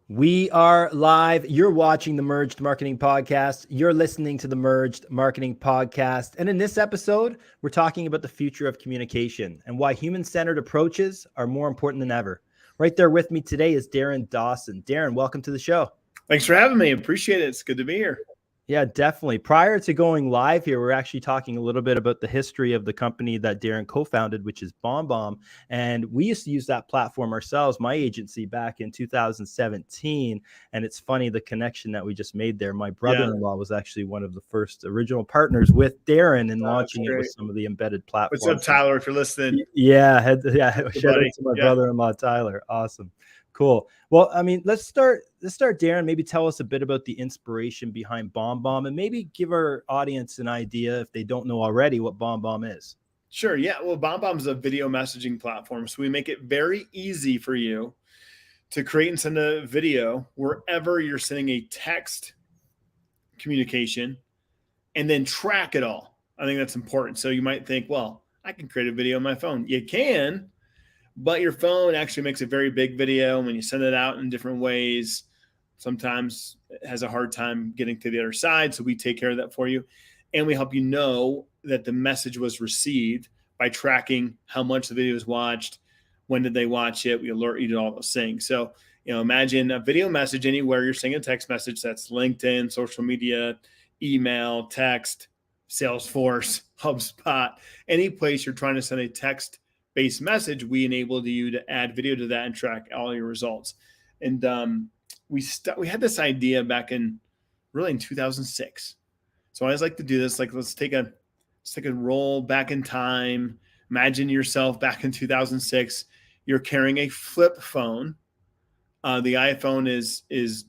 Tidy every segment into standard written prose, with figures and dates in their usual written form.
We are live. You're watching the Merged Marketing Podcast. You're listening to the Merged Marketing Podcast. And in this episode, we're talking about the future of communication and why human-centered approaches are more important than ever. Right there with me today is Dain Dawson. Dain, welcome to the show. Thanks for having me. Appreciate it. It's good to be here. Yeah, definitely. Prior to going live here, we're actually talking a little bit about the history of the company that Dain co-founded, which is BombBomb. And we used to use that platform ourselves, my agency, back in 2017. And it's funny, the connection that we just made there. My brother-in-law was actually one of the first original partners with Dain in launching it with some of the embedded platforms. What's up, Tyler, if you're listening? Yeah, shout out to my brother-in-law, Tyler. Awesome. Cool. Well, I mean, let's start, Dain. Maybe tell us a bit about the inspiration behind BombBomb and maybe give our audience an idea, if they don't know already, what BombBomb is. Sure. Yeah. Well, BombBomb is a video messaging platform. So we make it very easy for you to create and send a video wherever you're sending a text communication and then track it all. I think that's important. So you might think, well, I can create a video on my phone. You can. But your phone actually makes a very big video. When you send it out in different ways, sometimes it has a hard time getting to the other side. So we take care of that for you. And we help you know that the message was received by tracking how much the video was watched, when did they watch it, we alert you to all those things. So, imagine a video message anywhere you're sending a text message. That's LinkedIn, social media, email, text, Salesforce, HubSpot, any place you're trying to send a text-based message, we enabled you to add video to that and track all your results. And we had this idea back in 2006. So I always like to do this. Like, let's take a roll back in time. Imagine yourself back in 2006. You're carrying a flip phone. The iPhone is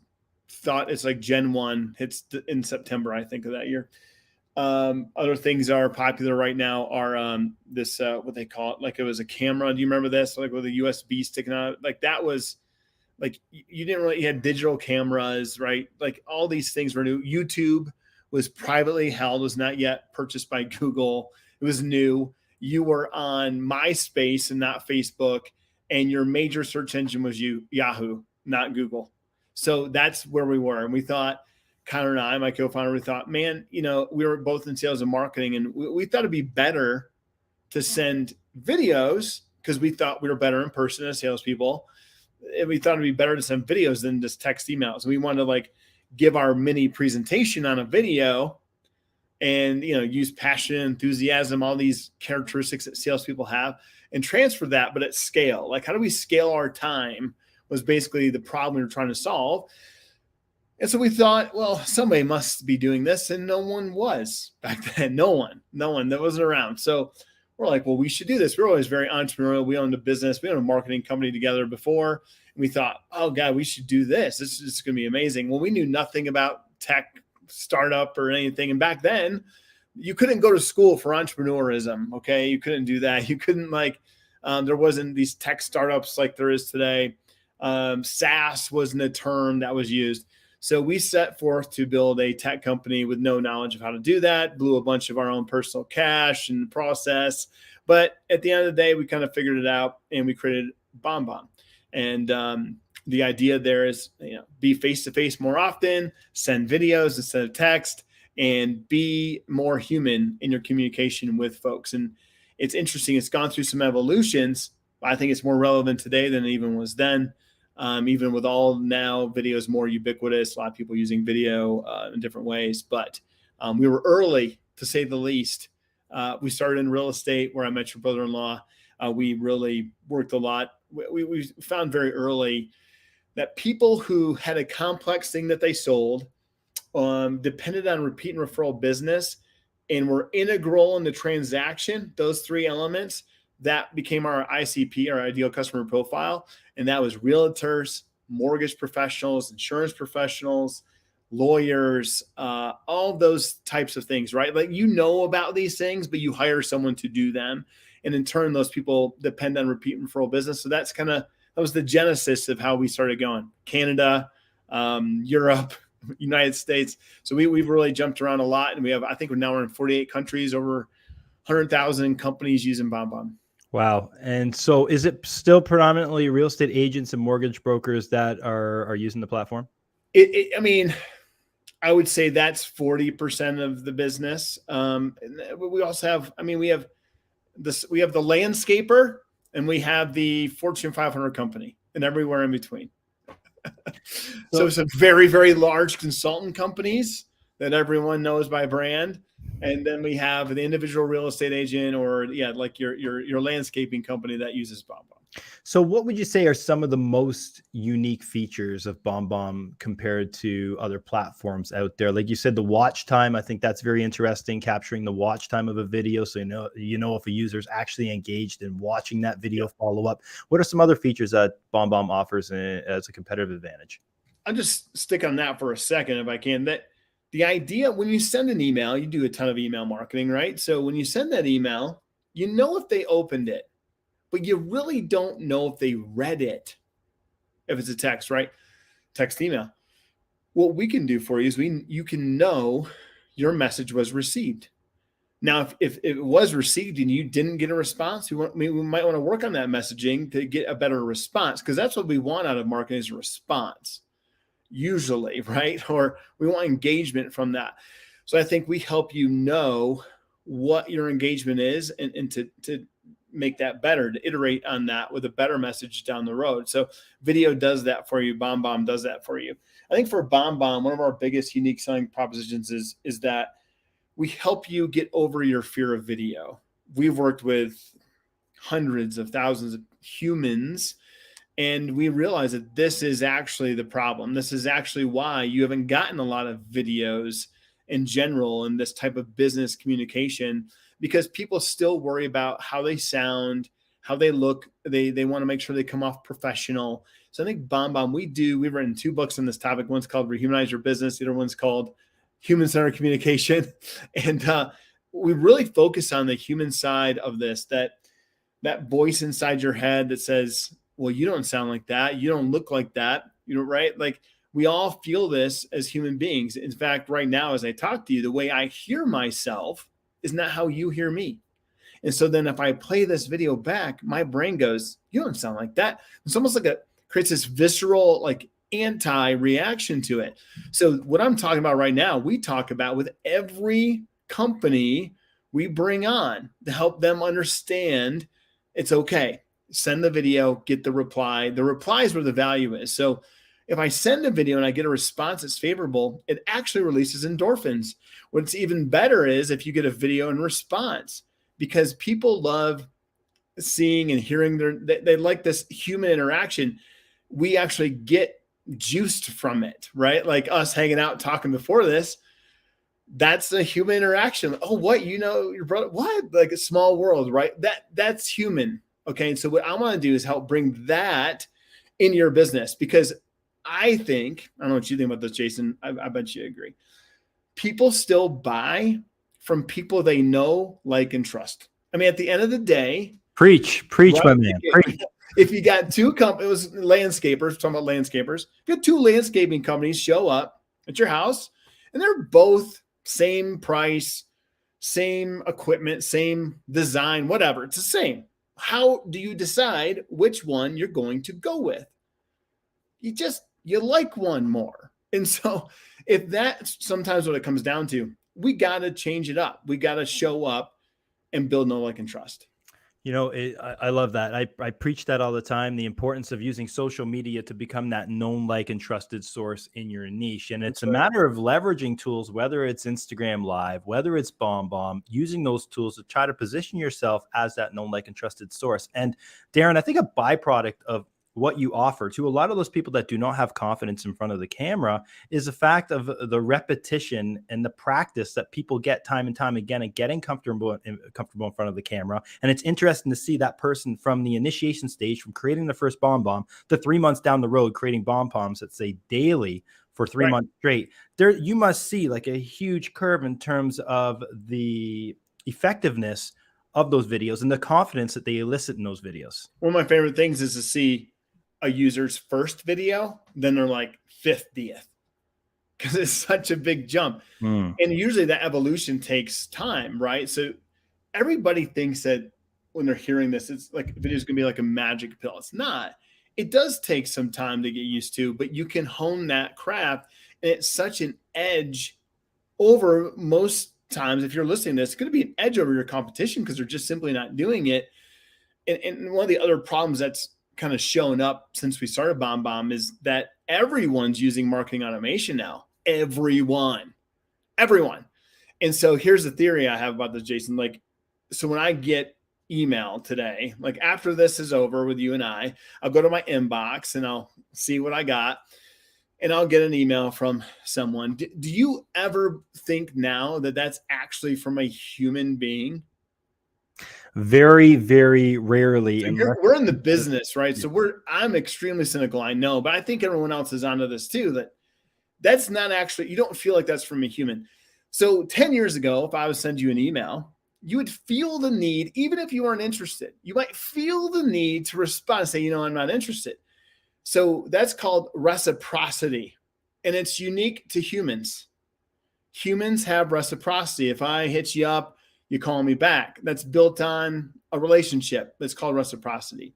thought it's like Gen 1, hits in September, I think, of that year. Other things are popular right now are this what they call it, like it was a camera. Do you remember this? Like with a USB sticking out, like that was like you had digital cameras, right? Like all these things were new. YouTube was privately held, was not yet purchased by Google. It was new. You were on MySpace and not Facebook, and your major search engine was Yahoo, not Google. So that's where we were, and we thought. Connor and I, my co-founder, we thought, man, we were both in sales and marketing, and we thought it'd be better to send videos because we thought we were better in person as salespeople. And we thought it'd be better to send videos than just text emails. We wanted to give our mini presentation on a video and, use passion, enthusiasm, all these characteristics that salespeople have and transfer that, but at scale. Like, how do we scale our time was basically the problem we were trying to solve. And so we thought, well, somebody must be doing this. And no one was back then. No one that wasn't around. So we're like, well, we should do this. We're always very entrepreneurial. We owned a business. We owned a marketing company together before. And we thought, oh, God, we should do this. This is going to be amazing. Well, we knew nothing about tech startup or anything. And back then, you couldn't go to school for entrepreneurism. Okay. You couldn't do that. You couldn't there wasn't these tech startups like there is today. SaaS wasn't a term that was used. So we set forth to build a tech company with no knowledge of how to do that, blew a bunch of our own personal cash in the process. But at the end of the day, we kind of figured it out and we created BombBomb. And the idea there is, be face-to-face more often, send videos instead of text, and be more human in your communication with folks. And it's interesting. It's gone through some evolutions. I think it's more relevant today than it even was then. Even with all now videos more ubiquitous, a lot of people using video in different ways, but we were early to say the least. We started in real estate where I met your brother-in-law. We really worked a lot. We found very early that people who had a complex thing that they sold depended on repeat and referral business and were integral in the transaction, those three elements, that became our ICP, our ideal customer profile. And that was realtors, mortgage professionals, insurance professionals, lawyers, all those types of things, right? Like, about these things, but you hire someone to do them. And in turn, those people depend on repeat and referral business. So that was the genesis of how we started going. Canada, Europe, United States. So we've really jumped around a lot. And I think we're in 48 countries, over 100,000 companies using BombBomb. Wow. And so is it still predominantly real estate agents and mortgage brokers that are using the platform? I mean, I would say that's 40% of the business. We also have, I mean, we have we have the landscaper and we have the Fortune 500 company and everywhere in between. So So some very, very large consultant companies that everyone knows by brand. And then we have the individual real estate agent or like your landscaping company that uses BombBomb. So what would you say are some of the most unique features of BombBomb compared to other platforms out there? Like you said, the watch time, I think that's very interesting, capturing the watch time of a video. So you know if a user is actually engaged in watching that video follow up. What are some other features that BombBomb offers as a competitive advantage? I'll just stick on that for a second if I can. That the idea when you send an email, you do a ton of email marketing, right? So when you send that email, you know if they opened it, but you really don't know if they read it. If it's a text, right? Text email. What we can do for you is you can know your message was received. Now, if it was received and you didn't get a response, we might want to work on that messaging to get a better response because that's what we want out of marketing is a response. Usually, right? Or we want engagement from that. So I think we help you know what your engagement is and to make that better, to iterate on that with a better message down the road. So video does that for you. BombBomb does that for you. I think for BombBomb, one of our biggest unique selling propositions is that we help you get over your fear of video. We've worked with hundreds of thousands of humans and we realize that this is actually the problem. This is actually why you haven't gotten a lot of videos in general in this type of business communication, because people still worry about how they sound, how they look. They want to make sure they come off professional. So I think BombBomb, we've written 2 books on this topic. One's called Rehumanize Your Business. The other one's called Human-Centered Communication. And we really focus on the human side of this, that voice inside your head that says, well, you don't sound like that. You don't look like that. Right? Like we all feel this as human beings. In fact, right now, as I talk to you, the way I hear myself is not how you hear me. And so then if I play this video back, my brain goes, you don't sound like that. It's almost like creates this visceral, like anti-reaction to it. So what I'm talking about right now, we talk about with every company we bring on to help them understand it's okay. Send the video, get the reply. The reply is where the value is. So if I send a video and I get a response that's favorable, it actually releases endorphins. What's even better is if you get a video and response, because people love seeing and hearing they like this human interaction. We actually get juiced from it, right? Like us hanging out talking before this, that's a human interaction. Oh, what, your brother, what? Like a small world, right? That's human. Okay. And so what I want to do is help bring that in your business, because I don't know what you think about this, Jason. I bet you agree. People still buy from people they know, like, and trust. I mean, at the end of the day, Preach, right, my man. Preach. If you got 2 companies, it was landscapers, talking about landscapers. If you got 2 landscaping companies show up at your house and they're both same price, same equipment, same design, whatever, it's the same. How do you decide which one you're going to go with? You like one more. And so if that's sometimes what it comes down to, we got to change it up. We got to show up and build know, like, and trust. I love that. I preach that all the time, the importance of using social media to become that known, like, and trusted source in your niche. And it's That's a right. matter of leveraging tools, whether it's Instagram Live, whether it's BombBomb, using those tools to try to position yourself as that known, like, and trusted source. And Darren, I think a byproduct of what you offer to a lot of those people that do not have confidence in front of the camera is the fact of the repetition and the practice that people get time and time again at getting comfortable in front of the camera. And it's interesting to see that person from the initiation stage, from creating the first BombBomb to 3 months down the road, creating BombBombs that say daily for 3 months straight. There, you must see like a huge curve in terms of the effectiveness of those videos and the confidence that they elicit in those videos. One of my favorite things is to see a user's first video, then they're like 50th, because it's such a big jump. And usually that evolution takes time, right? So everybody thinks that when they're hearing this, it's like video is going to be like a magic pill. It's not. It does take some time to get used to, but you can hone that craft. And it's such an edge over most times. If you're listening to this, it's going to be an edge over your competition because they're just simply not doing it. And one of the other problems that's kind of shown up since we started BombBomb is that everyone's using marketing automation now. Everyone. And so here's the theory I have about this, Jason. Like, so when I get email today, like after this is over with you and I'll go to my inbox and I'll see what I got, and I'll get an email from someone. Do you ever think now that that's actually from a human being? Very, very rarely. So we're in the business, right? So I'm extremely cynical, I know, but I think everyone else is onto this too, that's not actually, you don't feel like that's from a human. So 10 years ago, if I was send you an email, you would feel the need, even if you weren't interested, you might feel the need to respond and say, you know, I'm not interested. So that's called reciprocity, and it's unique to humans. Humans have reciprocity. If I hit you up, you call me back. That's built on a relationship. That's called reciprocity.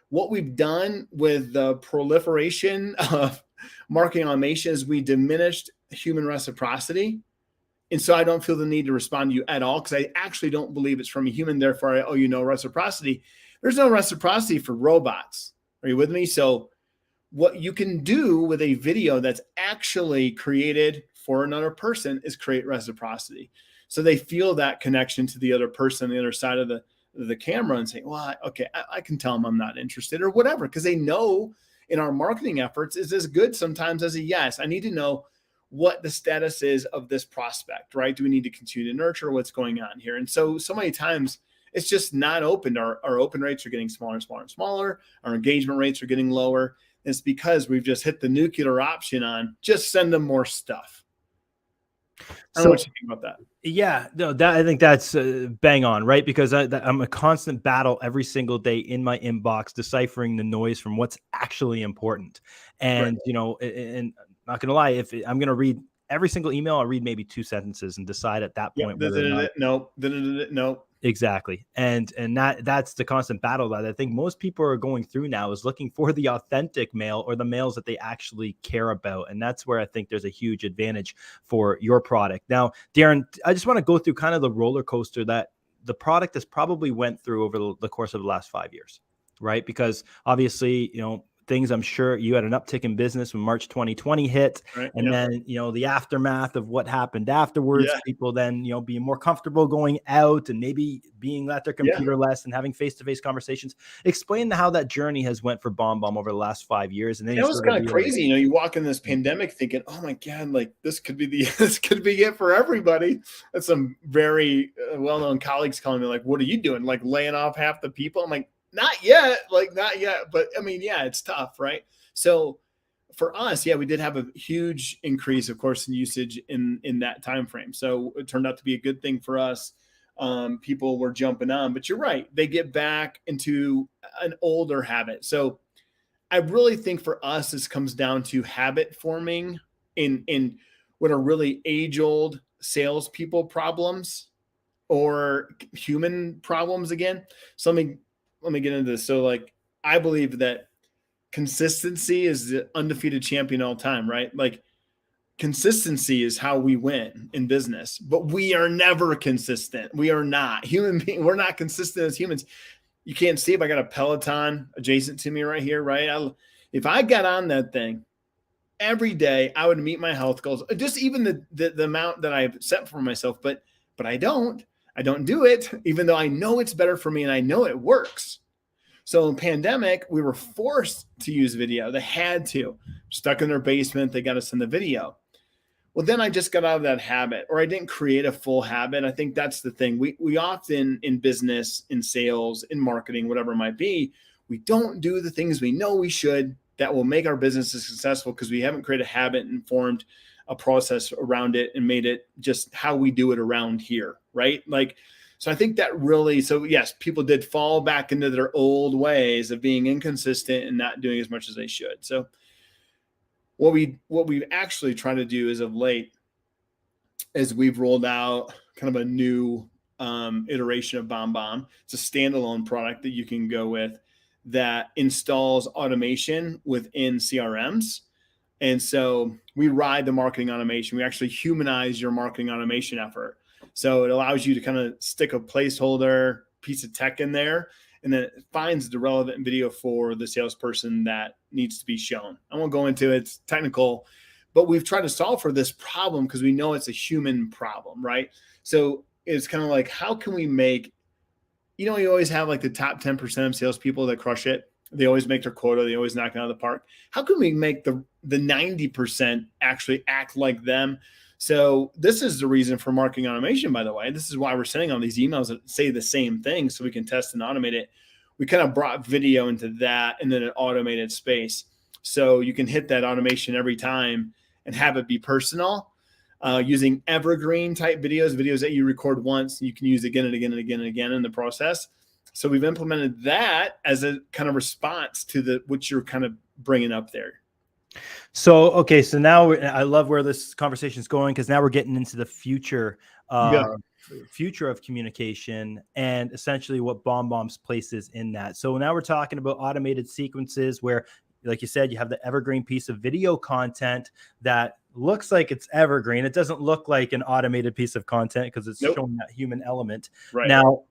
What we've done with the proliferation of marketing automation is we diminished human reciprocity. And so I don't feel the need to respond to you at all because I actually don't believe it's from a human. Therefore, I owe you no reciprocity. There's no reciprocity for robots. Are you with me? So what you can do with a video that's actually created for another person is create reciprocity. So they feel that connection to the other person on the other side of the camera and say, well, okay, I can tell them I'm not interested or whatever, because they know in our marketing efforts is as good sometimes as a yes. I need to know what the status is of this prospect, right? Do we need to continue to nurture what's going on here? And so many times it's just not opened. Our open rates are getting smaller and smaller and smaller. Our engagement rates are getting lower. It's because we've just hit the nuclear option on just send them more stuff. I don't know what you think about that. Yeah, no, I think that's bang on, right? Because I'm a constant battle every single day in my inbox, deciphering the noise from what's actually important. And, you know, and not going to lie, if I'm going to read every single email, I'll read maybe 2 sentences and decide at that point whether or not. Nope. Exactly. And that's the constant battle that I think most people are going through now, is looking for the authentic mail or the mails that they actually care about. And that's where I think there's a huge advantage for your product. Now, Darren, I just want to go through kind of the roller coaster that the product has probably went through over the course of the last 5 years, right? Because obviously, you know, things, I'm sure you had an uptick in business when March 2020 hit. Right, and then, you know, the aftermath of what happened afterwards, people then, you know, being more comfortable going out and maybe being at their computer less and having face-to-face conversations. Explain how that journey has went for BombBomb over the last 5 years. And then it was kind of crazy. You know, you walk in this pandemic thinking, oh my God, like this could be it for everybody. And some very well-known colleagues calling me like, what are you doing? Like laying off half the people? I'm like, not yet. But I mean, yeah, it's tough, right? So for us, we did have a huge increase, of course, in usage in that time frame. So it turned out to be a good thing for us. People were jumping on, but you're right. They get back into an older habit. So I really think for us, this comes down to habit forming in what are really age-old salespeople problems or human problems again. So let me get into this. So like, I believe that consistency is the undefeated champion all time, right? Like consistency is how we win in business, but we are never consistent. We are not human beings. We're not consistent as humans. You can't see if I got a Peloton adjacent to me right here, right? If I got on that thing every day, I would meet my health goals, just even the amount that I've set for myself, but I don't do it, even though I know it's better for me and I know it works. So in pandemic, we were forced to use video. They had to. Stuck in their basement, they got us in the video. Well, then I just got out of that habit, or I didn't create a full habit. I think that's the thing. We often in business, in sales, in marketing, whatever it might be, we don't do the things we know we should that will make our businesses successful because we haven't created a habit and formed a process around it and made it just how we do it around here, right? Like, so I think that really, so yes, people did fall back into their old ways of being inconsistent and not doing as much as they should. So what we've actually tried to do as of late is we've rolled out kind of a new iteration of BombBomb. It's a standalone product that you can go with that installs automation within CRMs. And so we ride the marketing automation. We actually humanize your marketing automation effort. So it allows you to kind of stick a placeholder piece of tech in there, and then it finds the relevant video for the salesperson that needs to be shown. I won't go into it, it's technical, but we've tried to solve for this problem because we know it's a human problem, right? So it's kind of like, how can we make, you always have like the top 10% of salespeople that crush it. They always make their quota. They always knock it out of the park. How can we make the 90% actually act like them? So this is the reason for marketing automation, by the way. This is why we're sending all these emails that say the same thing so we can test and automate it. We kind of brought video into that and then an automated space. So you can hit that automation every time and have it be personal. Using evergreen type videos that you record once, you can use again and again and again and again in the process. So we've implemented that as a kind of response to what you're kind of bringing up there. So, okay. So now I love where this conversation is going, because now we're getting into the future of communication and essentially what BombBomb's place is in that. So now we're talking about automated sequences where, like you said, you have the evergreen piece of video content that looks like it's evergreen. It doesn't look like an automated piece of content because it's showing that human element. Right. Now,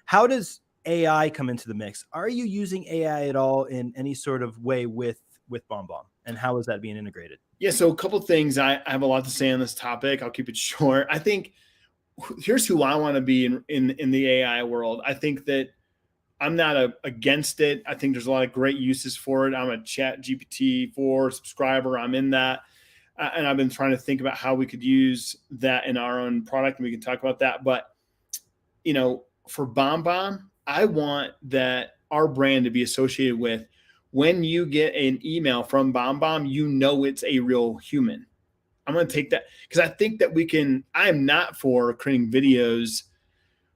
how does AI come into the mix? Are you using AI at all in any sort of way with BombBomb, and how is that being integrated? Yeah. So a couple of things. I have a lot to say on this topic. I'll keep it short. I think here's who I want to be in the AI world. I think that I'm not against it. I think there's a lot of great uses for it. I'm a ChatGPT-4 subscriber. I'm in that. And I've been trying to think about how we could use that in our own product, and we can talk about that. But, for BombBomb, I want that our brand to be associated with, when you get an email from BombBomb, it's a real human. I'm going to take that because I think that I am not for creating videos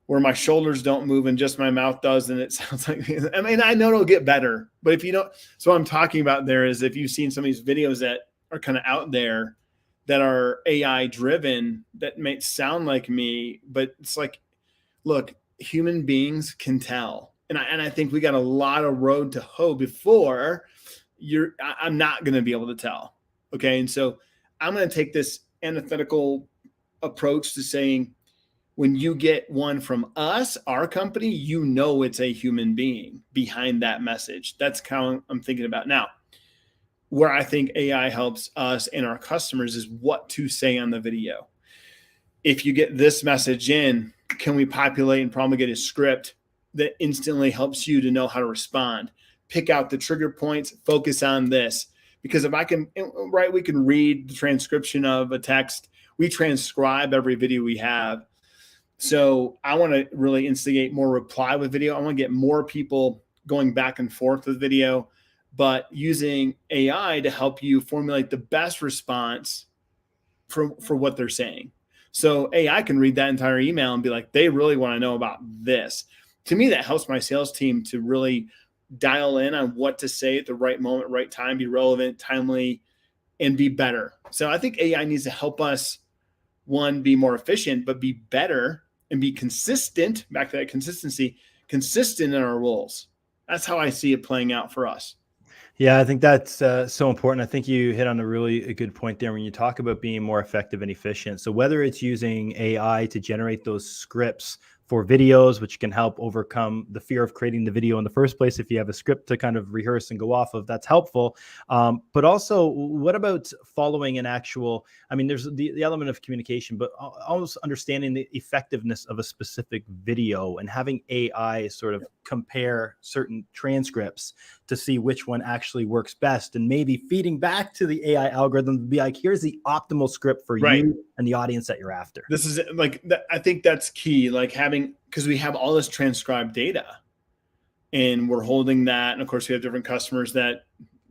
where my shoulders don't move and just my mouth does. And it sounds like, I know it'll get better, but if you don't, so what I'm talking about there is, if you've seen some of these videos that are kind of out there that are AI driven, that may sound like me, but it's like, look, human beings can tell. And I think we got a lot of road to hoe before I'm not going to be able to tell. Okay. And so I'm going to take this antithetical approach to saying, when you get one from us, our company, it's a human being behind that message. That's kind of I'm thinking about now. Where I think AI helps us and our customers is what to say on the video. If you get this message in, can we populate and promulgate a script that instantly helps you to know how to respond? Pick out the trigger points, focus on this. Because if I can, right, we can read the transcription of a text. We transcribe every video we have. So I want to really instigate more reply with video. I want to get more people going back and forth with video, but using AI to help you formulate the best response for what they're saying. So AI can read that entire email and be like, they really want to know about this. To me, that helps my sales team to really dial in on what to say at the right moment, right time, be relevant, timely, and be better. So I think AI needs to help us, one, be more efficient, but be better and be consistent, back to that consistency, consistent in our roles. That's how I see it playing out for us. Yeah, I think that's so important. I think you hit on a good point there when you talk about being more effective and efficient. So whether it's using AI to generate those scripts for videos, which can help overcome the fear of creating the video in the first place. If you have a script to kind of rehearse and go off of, that's helpful. But also, what about following an actual, there's the element of communication, but almost understanding the effectiveness of a specific video and having AI sort of compare certain transcripts to see which one actually works best, and maybe feeding back to the AI algorithm to be like, here's the optimal script for you and the audience that you're after. This is like, I think that's key, like because we have all this transcribed data and we're holding that. And of course we have different customers that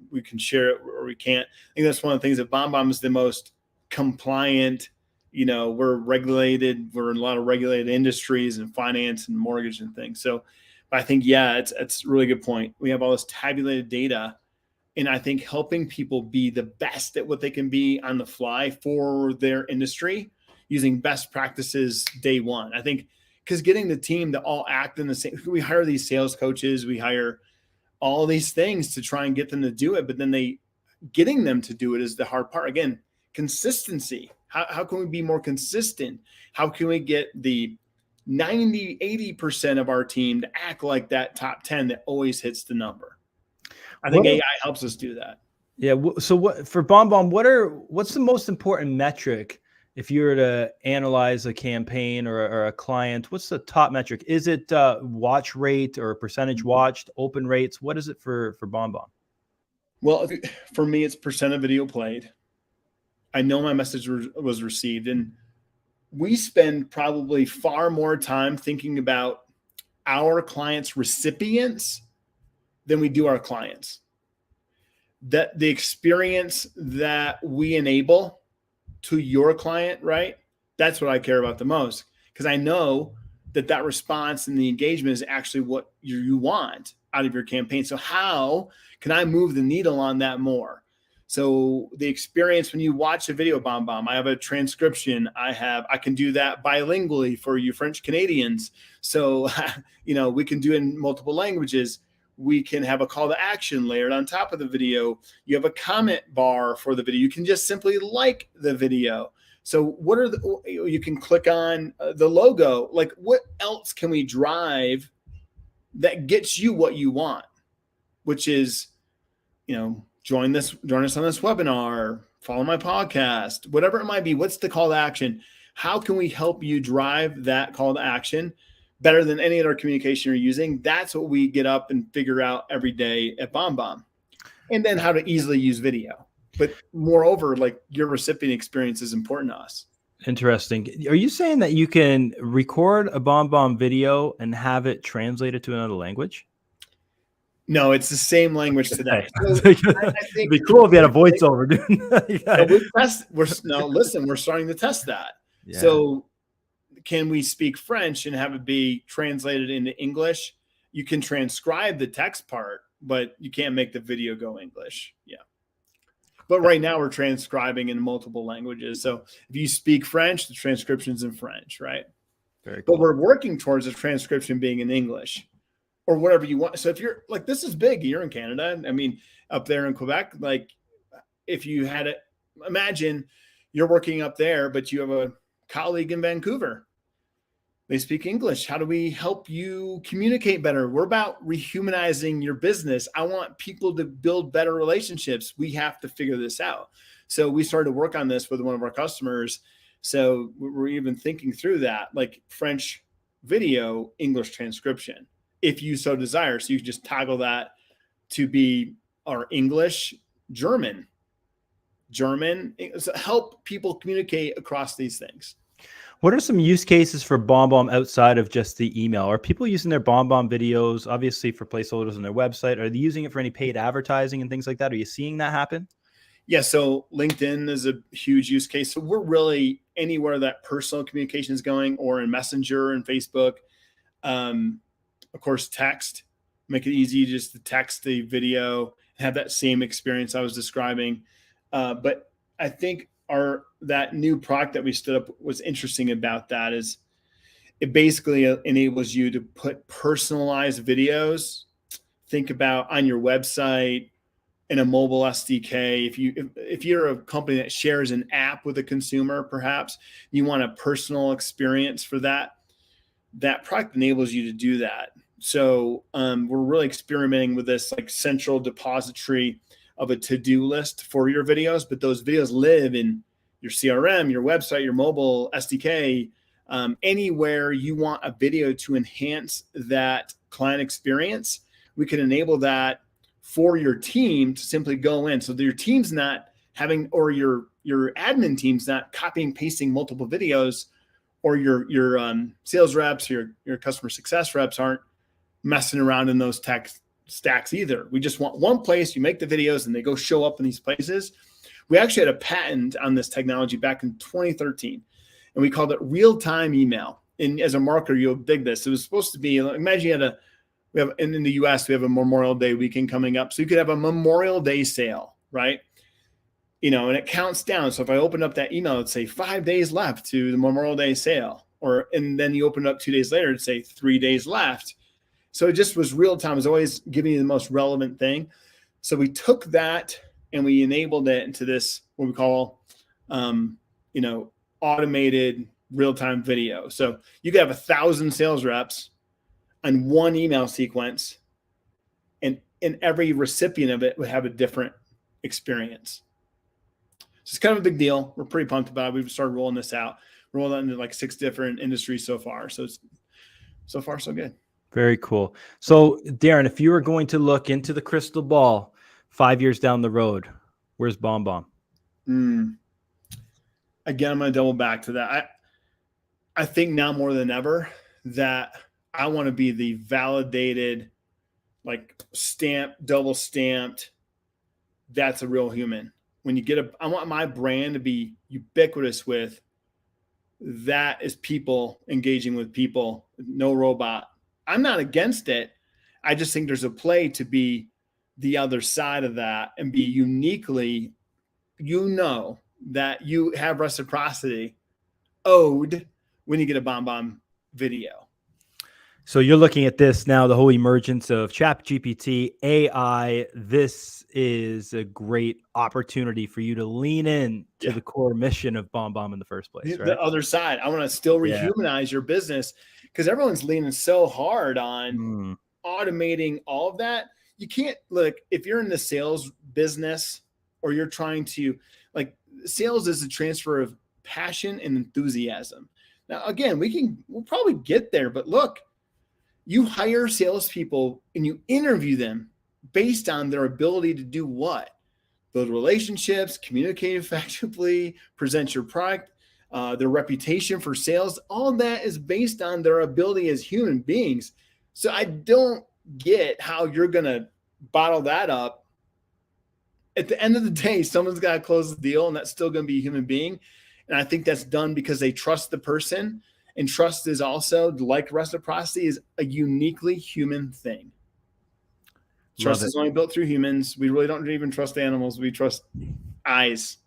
we can share it or we can't. I think that's one of the things that BombBomb is the most compliant. We're regulated. We're in a lot of regulated industries and finance and mortgage and things. So I think, it's a really good point. We have all this tabulated data, and I think helping people be the best at what they can be on the fly for their industry using best practices day one. I think because getting the team to all act in the same, we hire these sales coaches, we hire all these things to try and get them to do it. But then getting them to do it is the hard part. Again, consistency. How can we be more consistent? How can we get the 90, 80% of our team to act like that top 10 that always hits the number? I think AI helps us do that. Yeah. So what for BombBomb, what's the most important metric if you were to analyze a campaign or a client? What's the top metric? Is it watch rate or percentage watched, open rates? What is it for BombBomb? Well, for me, it's percent of video played. I know my message was received, and we spend probably far more time thinking about our clients' recipients than we do our clients. That the experience that we enable to your client, right? That's what I care about the most, because I know that response and the engagement is actually what you want out of your campaign. So how can I move the needle on that more? So the experience when you watch a video BombBomb, I have a transcription. I can do that bilingually for you French Canadians. So, we can do it in multiple languages. We can have a call to action layered on top of the video. You have a comment bar for the video. You can just simply like the video. So you can click on the logo. Like, what else can we drive that gets you what you want, which is, join us on this webinar, follow my podcast, whatever it might be. What's the call to action? How can we help you drive that call to action better than any other communication you're using? That's what we get up and figure out every day at BombBomb. And then how to easily use video. But moreover, like, your recipient experience is important to us. Interesting. Are you saying that you can record a BombBomb video and have it translated to another language? No, it's the same language today. So it'd be cool if you had a voiceover, dude. We're starting to test that. Yeah. So can we speak French and have it be translated into English? You can transcribe the text part, but you can't make the video go English. Yeah. But right now we're transcribing in multiple languages. So if you speak French, the transcription's in French, right? Very cool. But we're working towards the transcription being in English or whatever you want. So if you're like, this is big, you're in Canada. I mean, up there in Quebec, like, if you had it, imagine you're working up there, but you have a colleague in Vancouver. They speak English. How do we help you communicate better? We're about rehumanizing your business. I want people to build better relationships. We have to figure this out. So we started to work on this with one of our customers. So we're even thinking through that, like French video, English transcription, if you so desire. So you can just toggle that to be our English, German, so help people communicate across these things. What are some use cases for BombBomb outside of just the email? Are people using their BombBomb videos, obviously, for placeholders on their website? Are they using it for any paid advertising and things like that? Are you seeing that happen? Yeah, so LinkedIn is a huge use case. So we're really anywhere that personal communication is going, or in Messenger and Facebook. Of course, text. Make it easy just to text the video and have that same experience I was describing. But I think that new product that we stood up, what's interesting about that is it basically enables you to put personalized videos. Think about on your website, in a mobile SDK. If you're a company that shares an app with a consumer, perhaps you want a personal experience for that product enables you to do that. So we're really experimenting with this like central depository of a to-do list for your videos, but those videos live in your CRM, your website, your mobile SDK, anywhere you want a video to enhance that client experience. We can enable that for your team to simply go in. So that your team's not having, or your admin team's not copying and pasting multiple videos, or your sales reps, your customer success reps aren't messing around in those tech stacks either. We just want one place. You make the videos and they go show up in these places. We actually had a patent on this technology back in 2013, and we called it real-time email. And as a marketer, you'll dig this. It was supposed to be, imagine in the US, we have a Memorial Day weekend coming up. So you could have a Memorial Day sale, right? And it counts down. So if I open up that email, it'd say 5 days left to the Memorial Day sale. and then you open it up 2 days later and say 3 days left. So it just was real time. It was always giving you the most relevant thing. So we took that and we enabled it into this, what we call, automated real-time video. So you could have 1,000 sales reps on one email sequence, and every recipient of it would have a different experience. So it's kind of a big deal. We're pretty pumped about it. We've started rolling this out. Rolled out into like 6 different industries so far. So it's so far so good. Very cool. So Darin, if you were going to look into the crystal ball 5 years down the road, where's BombBomb? Again, I'm going to double back to that. I think now more than ever that I want to be the validated, like double stamped. That's a real human. When you get I want my brand to be ubiquitous with that is people engaging with people, no robot. I'm not against it. I just think there's a play to be the other side of that and be uniquely, that you have reciprocity owed when you get a BombBomb video. So you're looking at this now, the whole emergence of ChatGPT, AI. This is a great opportunity for you to lean in to the core mission of BombBomb in the first place, right? The other side. I want to still rehumanize your business because everyone's leaning so hard on automating all of that. You can't look, if you're in the sales business or you're trying to, like, sales is a transfer of passion and enthusiasm. Now, again, we'll probably get there, but look, you hire salespeople and you interview them based on their ability to do what? Build relationships, communicate effectively, present your product, their reputation for sales. All that is based on their ability as human beings. So I don't get how you're going to bottle that up. At the end of the day, someone's got to close the deal, and that's still going to be a human being. And I think that's done because they trust the person. And trust is also, like reciprocity, is a uniquely human thing. Trust is only built through humans. We really don't even trust animals. We trust eyes.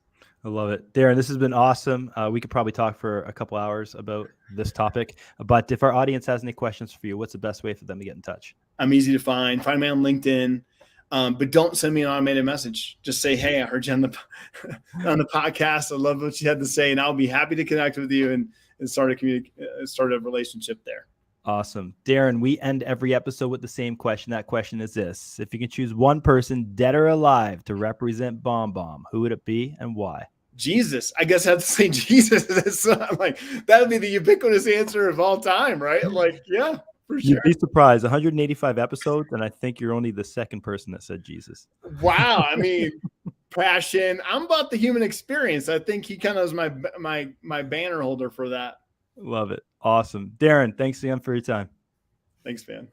I love it. Darin, this has been awesome. We could probably talk for a couple hours about this topic. But if our audience has any questions for you, what's the best way for them to get in touch? I'm easy to find. Find me on LinkedIn. But don't send me an automated message. Just say, hey, I heard you on the podcast. I love what you had to say. And I'll be happy to connect with you and start a relationship there. Awesome. Darin, we end every episode with the same question. That question is this: if you can choose one person, dead or alive, to represent BombBomb, who would it be and why? Jesus. I guess I have to say Jesus. Like, that would be the ubiquitous answer of all time, right? Like, yeah, for sure. You'd be surprised. 185 episodes, and I think you're only the second person that said Jesus. Wow. I mean, passion. I'm about the human experience. I think he kind of is my banner holder for that. Love it. Awesome. Darin, thanks again for your time. Thanks, man.